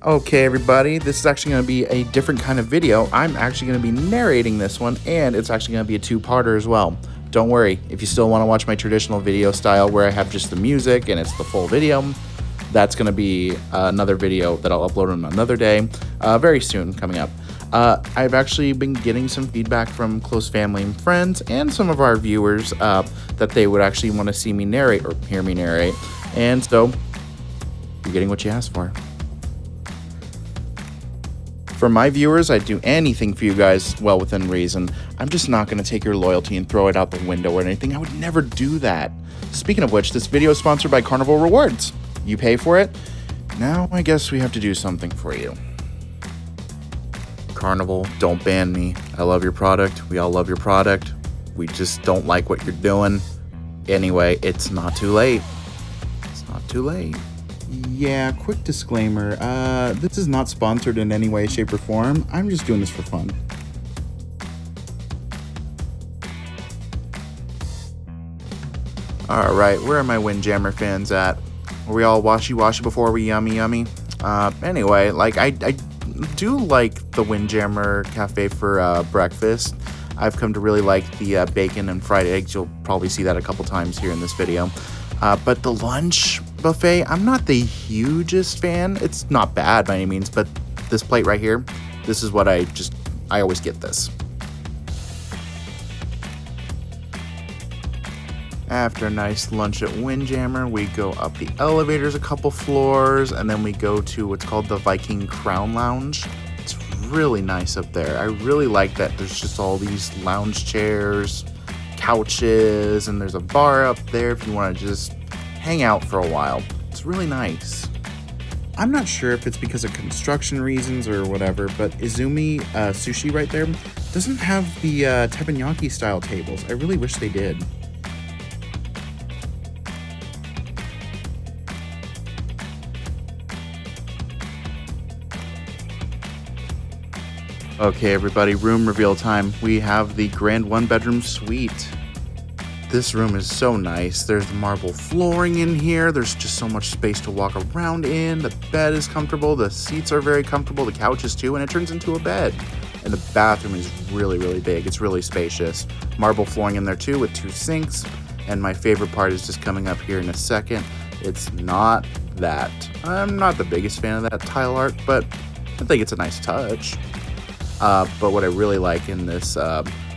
Okay, everybody, this is actually going to be a different kind of video. I'm actually going to be narrating this one, and it's actually going to be a two-parter as well. Don't worry, if you still want to watch my traditional video style where I have just the music and it's the full video, that's going to be another video that I'll upload on another day, very soon coming up. I've actually been getting some feedback from close family and friends and some of our viewers that they would actually want to see me narrate or hear me narrate, and so you're getting what you asked for. For my viewers, I'd do anything for you guys well within reason. I'm just not going to take your loyalty and throw it out the window or anything. I would never do that. Speaking of which, this video is sponsored by Carnival Rewards. You pay for it? Now I guess we have to do something for you. Carnival, don't ban me. I love your product. We all love your product. We just don't like what you're doing. Anyway, it's not too late. It's not too late. Yeah, quick disclaimer, this is not sponsored in any way, shape, or form. I'm just doing this for fun. Alright, where are my Windjammer fans at? Are we all washy-washy before we yummy? Anyway, like, I do like the Windjammer Cafe for breakfast. I've come to really like the bacon and fried eggs. You'll probably see that a couple times here in this video. But the lunch buffet, I'm not the hugest fan. It's not bad by any means, but this plate right here, this is what I always get this. After a nice lunch at Windjammer, we go up the elevators a couple floors, and then we go to what's called the Viking Crown Lounge. It's really nice up there. I really like that there's just all these lounge chairs, couches, and there's a bar up there if you want to just hang out for a while. It's really nice. I'm not sure if it's because of construction reasons or whatever, but Izumi Sushi right there doesn't have the teppanyaki style tables. I really wish they did. Okay, everybody, room reveal time. We have the grand one-bedroom suite. This room is so nice. There's the marble flooring in here. There's just so much space to walk around in. The bed is comfortable. The seats are very comfortable. The couches too, and it turns into a bed. And the bathroom is really, really big. It's really spacious. Marble flooring in there too with 2 sinks. And my favorite part is just coming up here in a second. It's not that. I'm not the biggest fan of that tile art, but I think it's a nice touch. But what I really like in this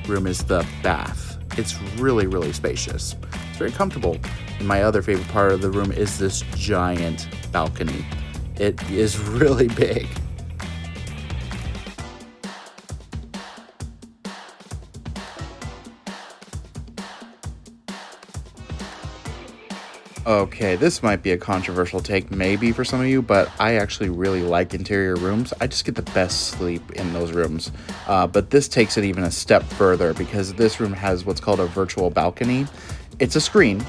room is the bath. It's really, really spacious. It's very comfortable. And my other favorite part of the room is this giant balcony. It is really big. Okay, this might be a controversial take maybe for some of you, but I actually really like interior rooms. I just get the best sleep in those rooms. But this takes it even a step further because this room has what's called a virtual balcony. It's a screen,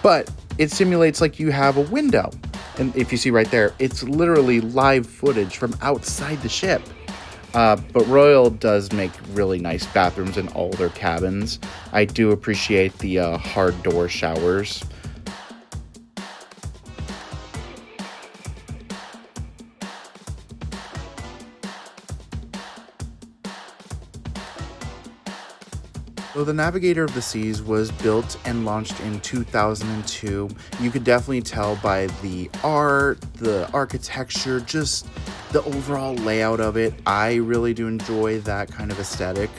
but it simulates like you have a window. And if you see right there, it's literally live footage from outside the ship. But Royal does make really nice bathrooms in all their cabins. I do appreciate the hard door showers. So the Navigator of the Seas was built and launched in 2002. You could definitely tell by the art, the architecture, just the overall layout of it. I really do enjoy that kind of aesthetic.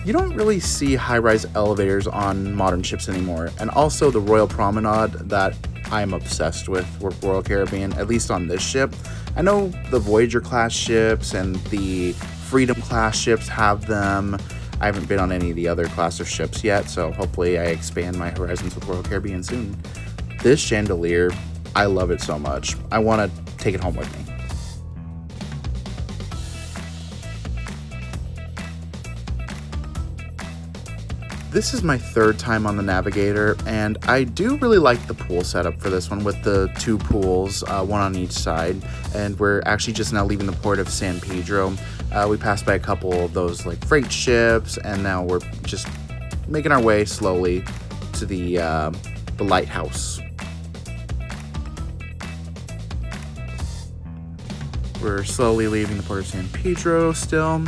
You don't really see high-rise elevators on modern ships anymore, and also the Royal Promenade that I'm obsessed with Royal Caribbean, at least on this ship. I know the Voyager class ships and the Freedom class ships have them. I haven't been on any of the other class of ships yet, so hopefully I expand my horizons with Royal Caribbean soon. This chandelier, I love it so much. I want to take it home with me. This is my third time on the Navigator, and I do really like the pool setup for this one with the 2 pools, one on each side, and we're actually just now leaving the port of San Pedro. We passed by a couple of those like freight ships, and now we're just making our way slowly to the the lighthouse. We're slowly leaving the port of San Pedro still,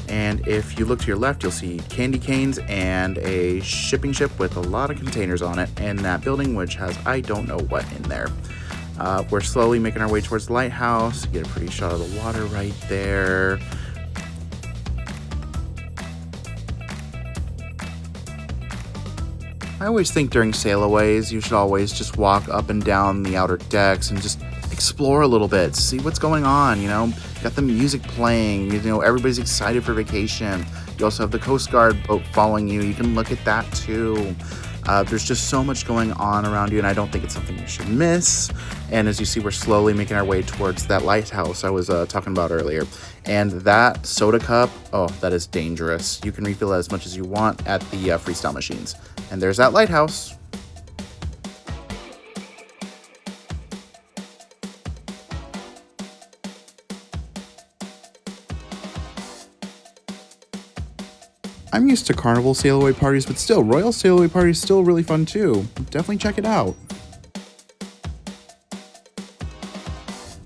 and if you look to your left, you'll see candy canes and a shipping ship with a lot of containers on it, and that building which has I don't know what in there. We're slowly making our way towards the lighthouse. Get a pretty shot of the water right there. I always think during sailaways, you should always just walk up and down the outer decks and just explore a little bit, see what's going on, you know. Got the music playing, you know, everybody's excited for vacation. You also have the Coast Guard boat following you. You can look at that too. There's just so much going on around you, and I don't think it's something you should miss. And as you see, we're slowly making our way towards that lighthouse I was talking about earlier. And that soda cup, oh, that is dangerous. You can refill as much as you want at the freestyle machines. And there's that lighthouse. I'm used to carnival sailaway parties, but still, royal sailaway parties still really fun too. Definitely check it out.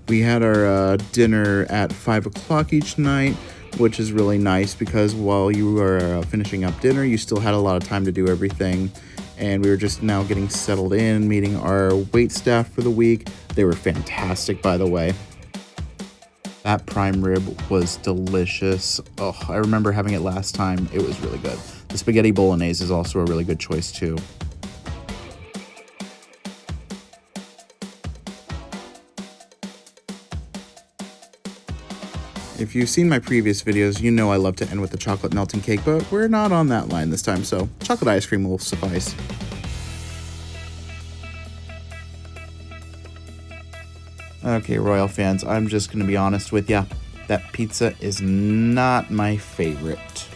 We had our dinner at 5 o'clock each night, which is really nice because while you were finishing up dinner, you still had a lot of time to do everything. And we were just now getting settled in, meeting our wait staff for the week. They were fantastic, by the way. That prime rib was delicious. Oh, I remember having it last time. It was really good. The spaghetti bolognese is also a really good choice too. If you've seen my previous videos, you know I love to end with the chocolate melting cake, but we're not on that line this time, so chocolate ice cream will suffice. Okay, Royal fans, I'm just going to be honest with ya. That pizza is not my favorite.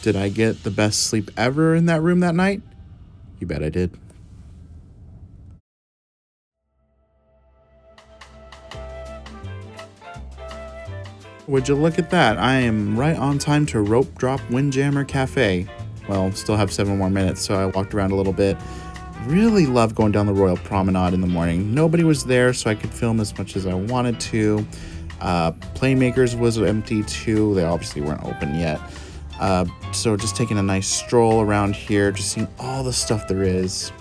Did I get the best sleep ever in that room that night? You bet I did. Would you look at that? I am right on time to Rope Drop Windjammer Cafe. Well, still have 7 more minutes, so I walked around a little bit. Really love going down the Royal Promenade in the morning. Nobody was there, so I could film as much as I wanted to. Playmakers was empty too. They obviously weren't open yet. So just taking a nice stroll around here, just seeing all the stuff there is.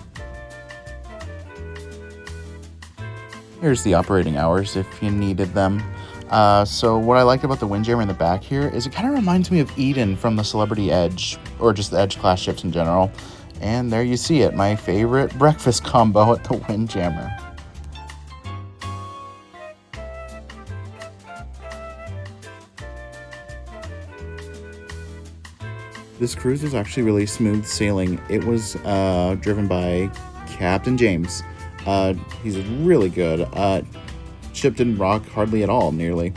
Here's the operating hours if you needed them. So what I liked about the Windjammer in the back here is it kind of reminds me of Eden from the Celebrity Edge, or just the Edge class ships in general. And there you see it, my favorite breakfast combo at the Windjammer. This cruise was actually really smooth sailing. It was driven by Captain James. He's really good. Ship didn't rock hardly at all, nearly.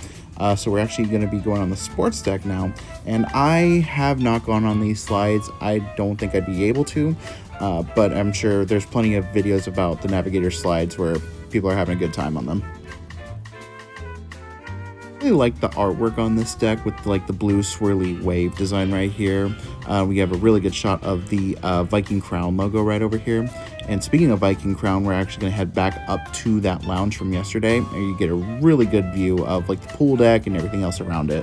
So we're actually going to be going on the sports deck now. And I have not gone on these slides. I don't think I'd be able to. But I'm sure there's plenty of videos about the Navigator slides where people are having a good time on them. I really like the artwork on this deck with like the blue swirly wave design right here. We have a really good shot of the Viking Crown logo right over here. And speaking of Viking Crown, we're actually going to head back up to that lounge from yesterday, and you get a really good view of like the pool deck and everything else around it.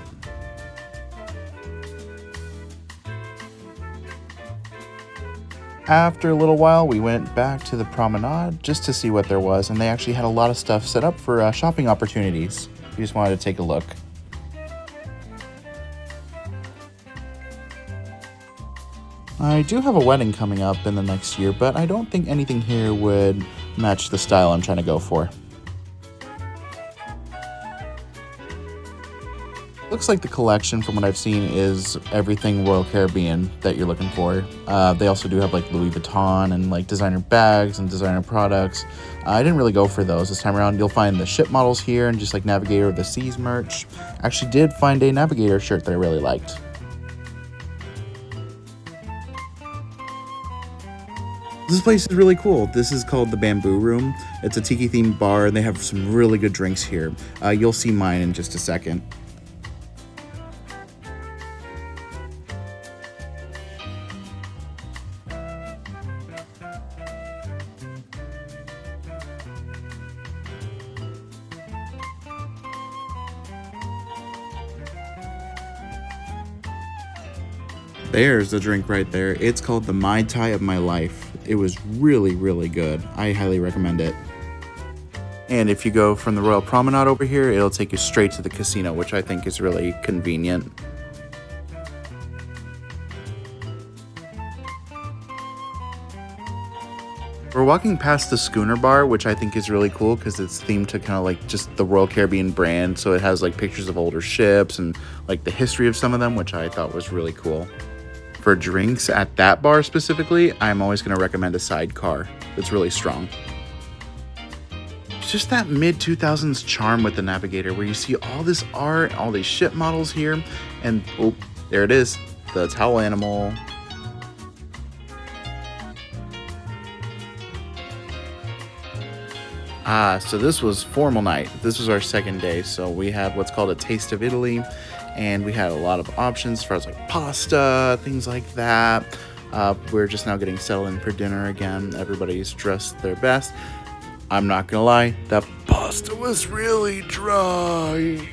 After a little while, we went back to the promenade just to see what there was, and they actually had a lot of stuff set up for shopping opportunities. We just wanted to take a look. I do have a wedding coming up in the next year, but I don't think anything here would match the style I'm trying to go for. Looks like the collection, from what I've seen, is everything Royal Caribbean that you're looking for. They also do have like Louis Vuitton and like designer bags and designer products. I didn't really go for those this time around. You'll find the ship models here and just like Navigator of the Seas merch. Actually did find a Navigator shirt that I really liked. This place is really cool. This is called the Bamboo Room. It's a tiki themed bar and they have some really good drinks here. You'll see mine in just a second. There's the drink right there. It's called the Mai Tai of my life. It was really, really good. I highly recommend it. And if you go from the Royal Promenade over here, it'll take you straight to the casino, which I think is really convenient. We're walking past the Schooner Bar, which I think is really cool because it's themed to kind of like just the Royal Caribbean brand. So it has like pictures of older ships and like the history of some of them, which I thought was really cool. For drinks at that bar specifically, I'm always going to recommend a sidecar. It's really strong. It's just that mid-2000s charm with the Navigator where you see all this art, all these ship models here, and oh, there it is, the towel animal. So this was formal night. This was our second day. So we had what's called a taste of Italy, and we had a lot of options as far as like pasta, things like that. We're just now getting settled in for dinner again. Everybody's dressed their best. I'm not gonna lie, that pasta was really dry.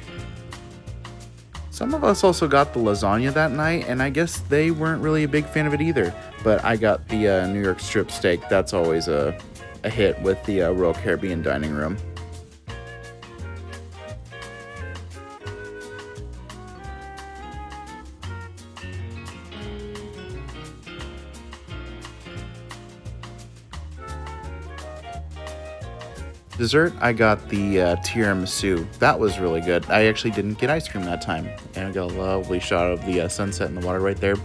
Some of us also got the lasagna that night, and I guess they weren't really a big fan of it either. But I got the New York strip steak. That's always a hit with the Royal Caribbean dining room. Dessert, I got the tiramisu. That was really good. I actually didn't get ice cream that time, and I got a lovely shot of the sunset in the water right there.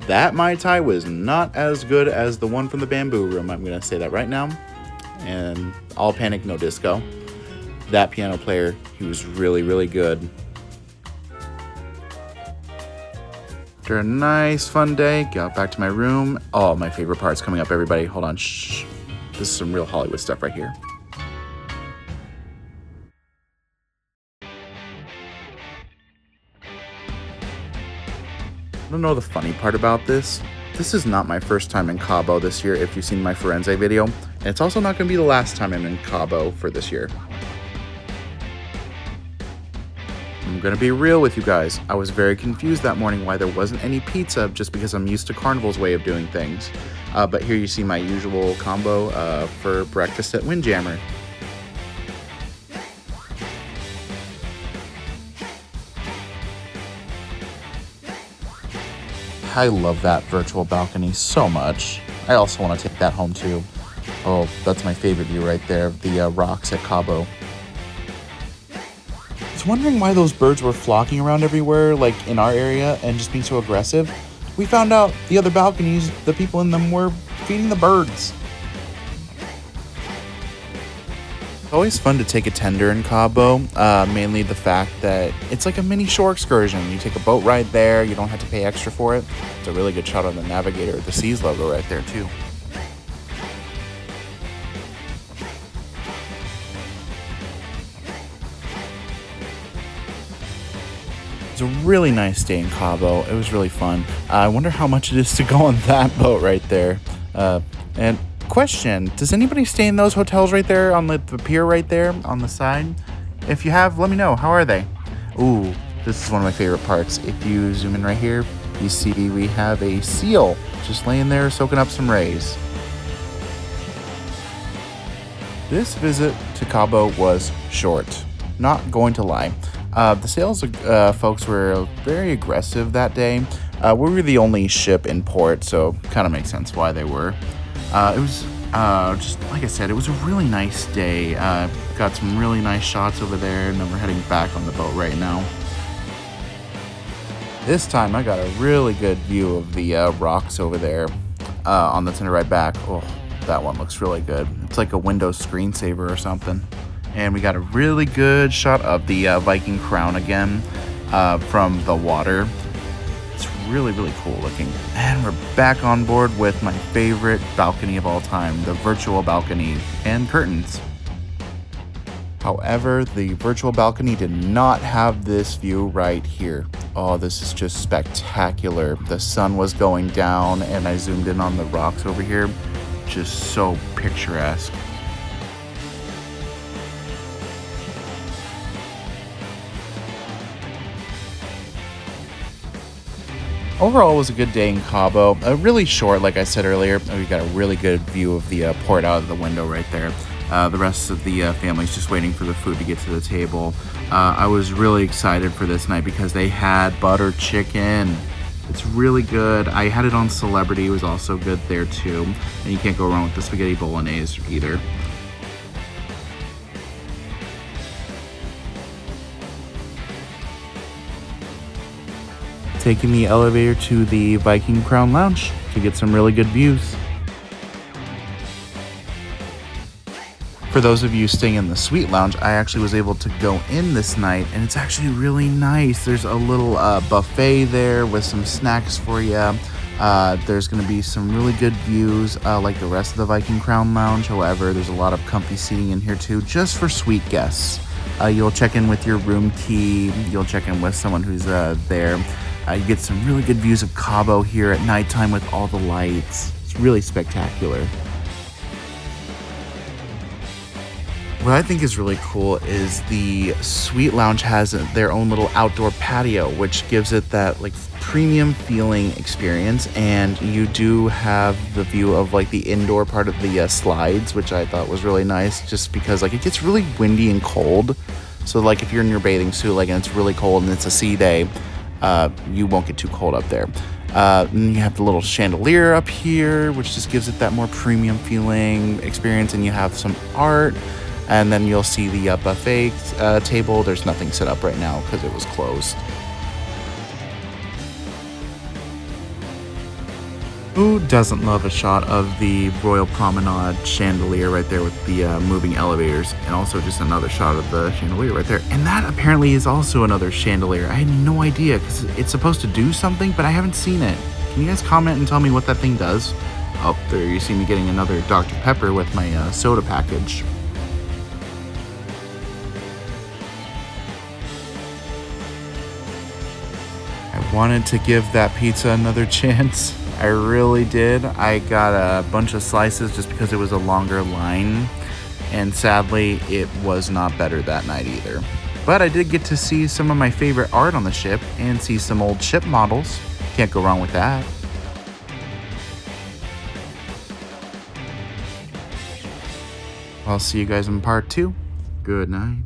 That Mai Tai was not as good as the one from the bamboo room. I'm gonna say that right now. And all panic, no disco. That piano player, he was really, really good. After a nice, fun day, got back to my room. Oh, my favorite part's coming up, everybody. Hold on, shh. This is some real Hollywood stuff right here. I don't know the funny part about this. This is not my first time in Cabo this year, if you've seen my Firenze video, and it's also not going to be the last time I'm in Cabo for this year. I'm going to be real with you guys. I was very confused that morning why there wasn't any pizza, just because I'm used to Carnival's way of doing things. But here you see my usual combo for breakfast at Windjammer. I love that virtual balcony so much. I also want to take that home too. Oh, that's my favorite view right there of the rocks at Cabo. I was wondering why those birds were flocking around everywhere, like in our area, and just being so aggressive. We found out the other balconies, the people in them were feeding the birds. It's always fun to take a tender in Cabo, mainly the fact that it's like a mini shore excursion. You take a boat ride there, you don't have to pay extra for it. It's a really good shot on the Navigator, the Seas logo right there too. It was a really nice day in Cabo. It was really fun. I wonder how much it is to go on that boat right there. And question, does anybody stay in those hotels right there on the pier right there on the side? If you have, let me know. How are they? Ooh, this is one of my favorite parts. If you zoom in right here, you see we have a seal just laying there soaking up some rays. This visit to Cabo was short, not going to lie. The sales folks were very aggressive that day. We were the only ship in port, so kind of makes sense why they were. It was just like I said, it was a really nice day. Got some really nice shots over there, and then we're heading back on the boat right now. This time I got a really good view of the rocks over there on the tender right back. Oh, that one looks really good. It's like a Windows screensaver or something. And we got a really good shot of the Viking crown again from the water. It's really, really cool looking. And we're back on board with my favorite balcony of all time, the virtual balcony and curtains. However, the virtual balcony did not have this view right here. Oh, this is just spectacular. The sun was going down and I zoomed in on the rocks over here. Just so picturesque. Overall, it was a good day in Cabo. Really short, like I said earlier. We got a really good view of the port out of the window right there. The rest of the family's just waiting for the food to get to the table. I was really excited for this night because they had butter chicken. It's really good. I had it on Celebrity. It was also good there too. And you can't go wrong with the spaghetti bolognese either. Taking the elevator to the Viking Crown Lounge to get some really good views. For those of you staying in the suite lounge, I actually was able to go in this night, and it's actually really nice. There's a little buffet there with some snacks for you. There's going to be some really good views like the rest of the Viking Crown Lounge. However, there's a lot of comfy seating in here too, just for suite guests. You'll check in with your room key. You'll check in with someone who's there. You get some really good views of Cabo here at nighttime with all the lights. It's really spectacular. What I think is really cool is the suite lounge has their own little outdoor patio, which gives it that like premium feeling experience. And you do have the view of like the indoor part of the slides, which I thought was really nice, just because like it gets really windy and cold. So like if you're in your bathing suit, like and it's really cold and it's a sea day, you won't get too cold up there. And you have the little chandelier up here, which just gives it that more premium feeling experience. And you have some art, and then you'll see the buffet table. There's nothing set up right now because it was closed. Who doesn't love a shot of the Royal Promenade chandelier right there with the moving elevators, and also just another shot of the chandelier right there. And that apparently is also another chandelier. I had no idea because it's supposed to do something, but I haven't seen it. Can you guys comment and tell me what that thing does? Oh, there you see me getting another Dr. Pepper with my soda package. I wanted to give that pizza another chance. I really did. I got a bunch of slices just because it was a longer line, and sadly it was not better that night either. But I did get to see some of my favorite art on the ship and see some old ship models. Can't go wrong with that. I'll see you guys in part 2. Good night.